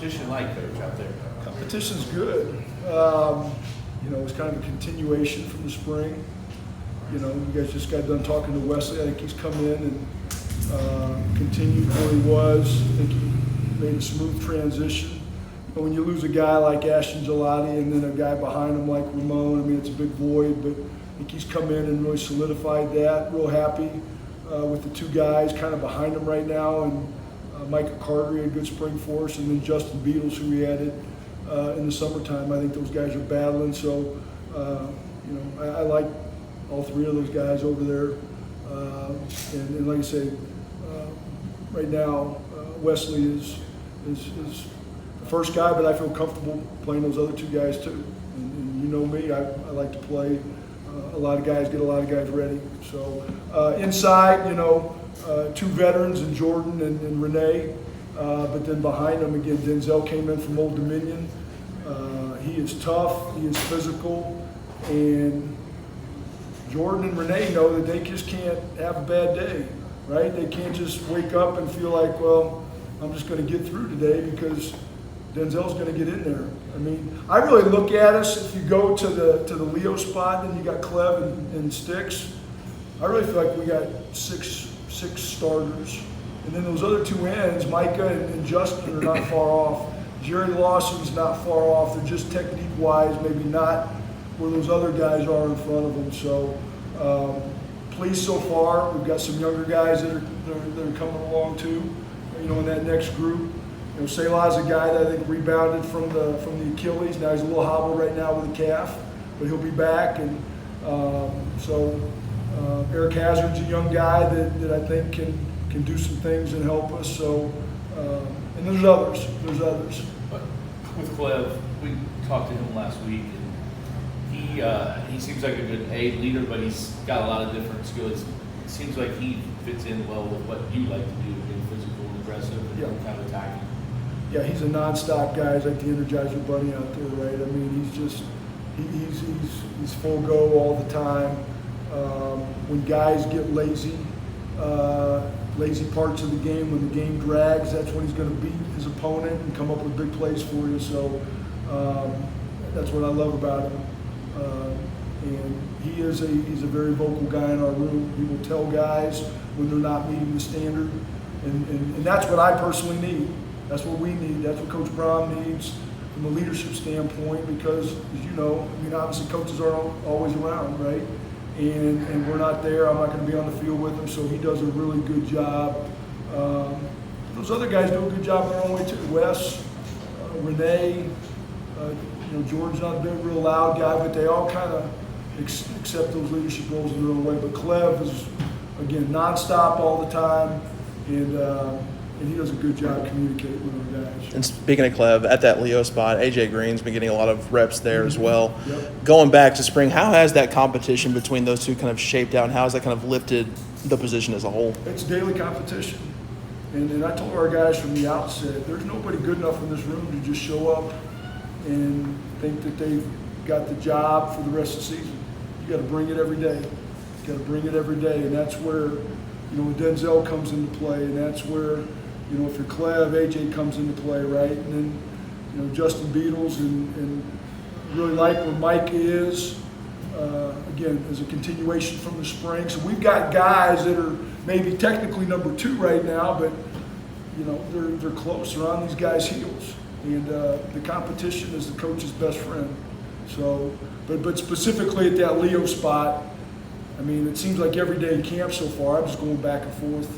competition like, Coach, out there? Competition's good. It's kind of a continuation from the spring. You guys just got done talking to Wesley. I think he's come in and continued where he was. I think he made a smooth transition. But when you lose a guy like Ashton Gelati and then a guy behind him like Ramon, I mean, it's a big void, but I think he's come in and really solidified that. Real happy with the two guys kind of behind him right now, and Micah Carter, a good spring for us, and then Justin Beatles, who we added in the summertime. I think those guys are battling, so I like all three of those guys over there. And like I say, right now Wesley is the first guy, but I feel comfortable playing those other two guys too. And you know me, I like to play a lot of guys, get a lot of guys ready. So inside, two veterans in Jordan and Renee, but then behind them again, Denzel came in from Old Dominion. He is tough, he is physical, and Jordan and Renee know that they just can't have a bad day, right? They can't just wake up and feel like, well, I'm just going to get through today because Denzel's going to get in there. I mean, I really look at us, if you go to the Leo spot, then you got Clev and Sticks. I really feel like we got six starters. And then those other two ends, Micah and Justin, are not far off. Jerry Lawson's not far off. They're just technique-wise, maybe not where those other guys are in front of them. So pleased so far. We've got some younger guys that are coming along too. In that next group. Selah's a guy that I think rebounded from the Achilles. Now he's a little hobbled right now with a calf, but he'll be back. And Eric Hazard's a young guy that I think can do some things and help us. So and there's others. But with Clev, we talked to him last week, and he seems like a good leader, but he's got a lot of different skills. It seems like he fits in well with what you like to do, being physical and aggressive and kind of attacking. Yeah, he's a non-stop guy. He's like the Energizer Bunny out there, right? I mean, he's full go all the time. When guys get lazy parts of the game, when the game drags, that's when he's going to beat his opponent and come up with big plays for you. So that's what I love about him. And he's a very vocal guy in our room. He will tell guys when they're not meeting the standard, and that's what I personally need. That's what we need. That's what Coach Brown needs from a leadership standpoint, because, as you know, I mean, obviously coaches aren't always around, right? And we're not there. I'm not going to be on the field with them, so he does a really good job. Those other guys do a good job in their own way too. Wes, Renee, George's not a real loud guy, but they all kind of accept those leadership roles in their own way. But Clev is, again, nonstop all the time, and he does a good job communicating with our guys. And speaking of Clev, at that Leo spot, AJ Green's been getting a lot of reps there as well. Yep. Going back to spring, how has that competition between those two kind of shaped out, and how has that kind of lifted the position as a whole? It's daily competition. And I told our guys from the outset, there's nobody good enough in this room to just show up and think that they've got the job for the rest of the season. You got to bring it every day. And that's where, Denzel comes into play, and that's where, if you're Clev, AJ comes into play, right? And then, Justin Beatles, and really like where Mike is, again, as a continuation from the spring. So we've got guys that are maybe technically number 2 right now, but, they're close. They're on these guys' heels. And the competition is the coach's best friend. So, but specifically at that Leo spot, I mean, it seems like every day in camp so far, I'm just going back and forth.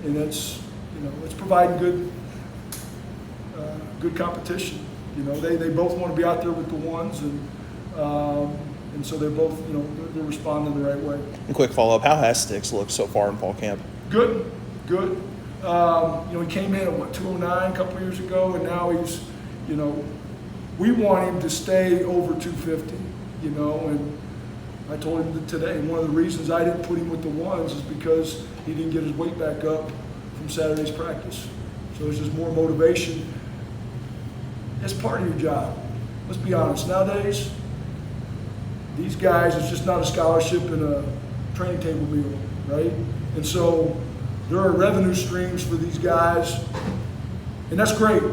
And it's providing good competition. They both want to be out there with the ones, and so they're both, they're responding the right way. And quick follow-up, how has Sticks looked so far in fall camp? Good. He came in at 209 a couple years ago, and now he's, we want him to stay over 250, and I told him that today, and one of the reasons I didn't put him with the ones is because he didn't get his weight back up from Saturday's practice. So there's just more motivation. It's part of your job. Let's be honest, nowadays, these guys, it's just not a scholarship and a training table meal, right? And so there are revenue streams for these guys And that's great.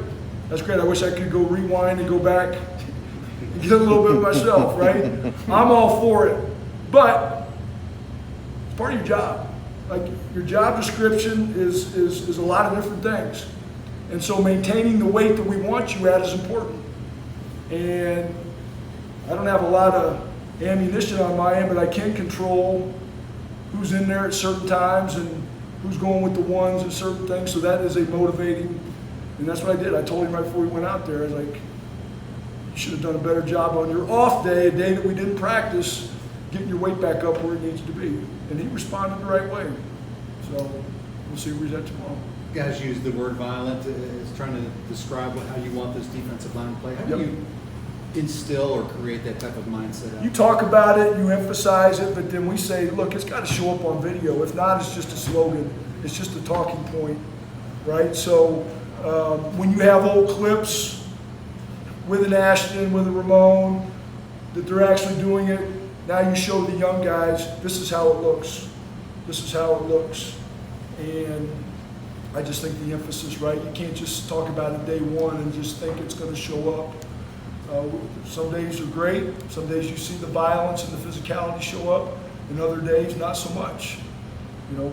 That's great. I wish I could go rewind and go back and get a little bit myself, right? I'm all for it. But it's part of your job. Like, your job description is a lot of different things. And so maintaining the weight that we want you at is important. And I don't have a lot of ammunition on my end, but I can control who's in there at certain times and who's going with the ones and certain things. So that is a motivating, and that's what I did. I told him right before we went out there, I was like, you should have done a better job on your off day, a day that we didn't practice, getting your weight back up where it needs to be. And he responded the right way. So we'll see where he's at tomorrow. You guys use the word violent as trying to describe how you want this defensive line to play. How do you instill or create that type of mindset? You talk about it, you emphasize it, but then we say, look, it's got to show up on video. If not, it's just a slogan. It's just a talking point, right? So when you have old clips with an Ashton, with a Ramon, that they're actually doing it, now you show the young guys, this is how it looks. This is how it looks. And I just think the emphasis, right? You can't just talk about it day one and just think it's going to show up. Some days are great. Some days you see the violence and the physicality show up, and other days not so much. You know,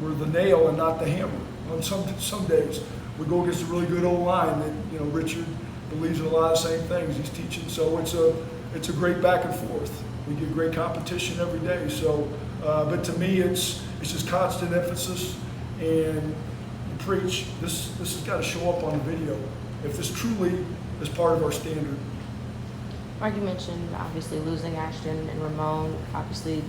we're the nail and not the hammer. On some days we go against a really good old line that, you know, Richard believes in a lot of the same things. He's teaching, so it's a great back and forth. We get great competition every day. So, but to me, it's just constant emphasis and preach. This has got to show up on the video. If this truly is part of our standard. Mark, you mentioned obviously losing Ashton and Ramon. Obviously,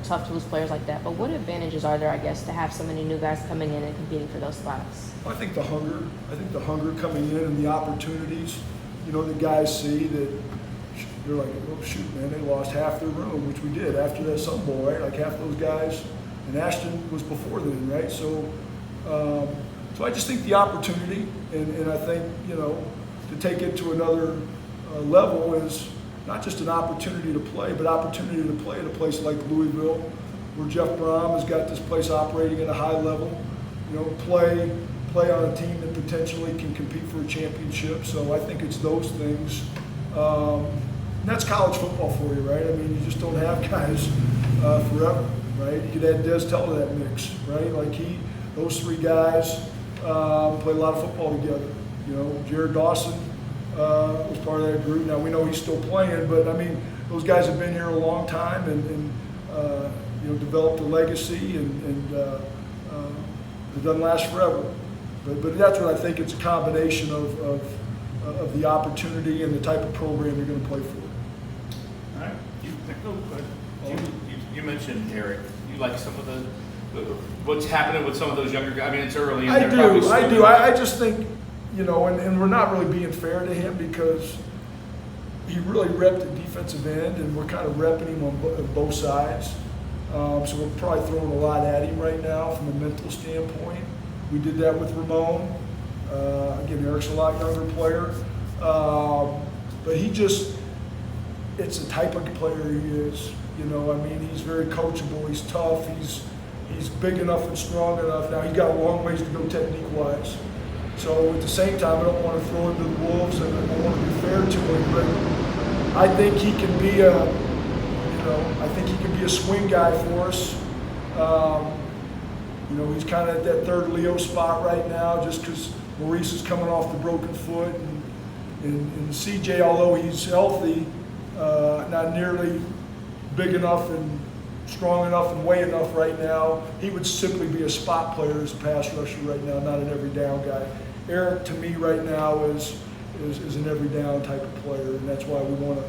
tough to lose players like that. But what advantages are there, I guess, to have so many new guys coming in and competing for those spots? I think the hunger. I think the hunger coming in and the opportunities. You know, the guys see that they're like, oh shoot, man, they lost half their room, which we did after that Sun Bowl, right? Like half those guys, and Ashton was before then, right? So, so I just think the opportunity, and I think, you know, to take it to another level is not just an opportunity to play, but opportunity to play at a place like Louisville, where Jeff Brom has got this place operating at a high level. You know, play on a team that potentially can compete for a championship. So I think it's those things. And that's college football for you, right? I mean, you just don't have guys forever, right? You could add Des Teller to that mix, right? Like those three guys play a lot of football together. You know, Jared Dawson was part of that group. Now we know he's still playing, but I mean, those guys have been here a long time and you know, developed a legacy, and it doesn't last forever. But that's what I think. It's a combination of the opportunity and the type of program you're going to play for. All right. You mentioned, Eric, you like some of the what's happening with some of those younger guys. I mean, it's early. And I do. I just think, you know, and we're not really being fair to him because he really repped the defensive end, and we're kind of repping him on both sides. So we're probably throwing a lot at him right now from a mental standpoint. We did that with Ramon. Again, Eric's a lot younger player. But it's the type of player he is. You know, I mean, he's very coachable. He's tough. He's big enough and strong enough. Now, he's got a long ways to go technique-wise. So at the same time, I don't want to throw him to the wolves, and I want to be fair to him. But I think he can be a swing guy for us. You know, he's kind of at that third Leo spot right now, just because Maurice is coming off the broken foot, and CJ, although he's healthy, not nearly big enough and strong enough and weigh enough right now. He would simply be a spot player as a pass rusher right now, not an every down guy. Eric, to me, right now is an every down type of player, and that's why we want to,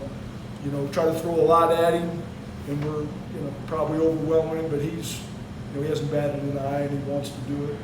you know, try to throw a lot at him, and we're, you know, probably overwhelming him, but he hasn't batted an eye, and he wants to do it.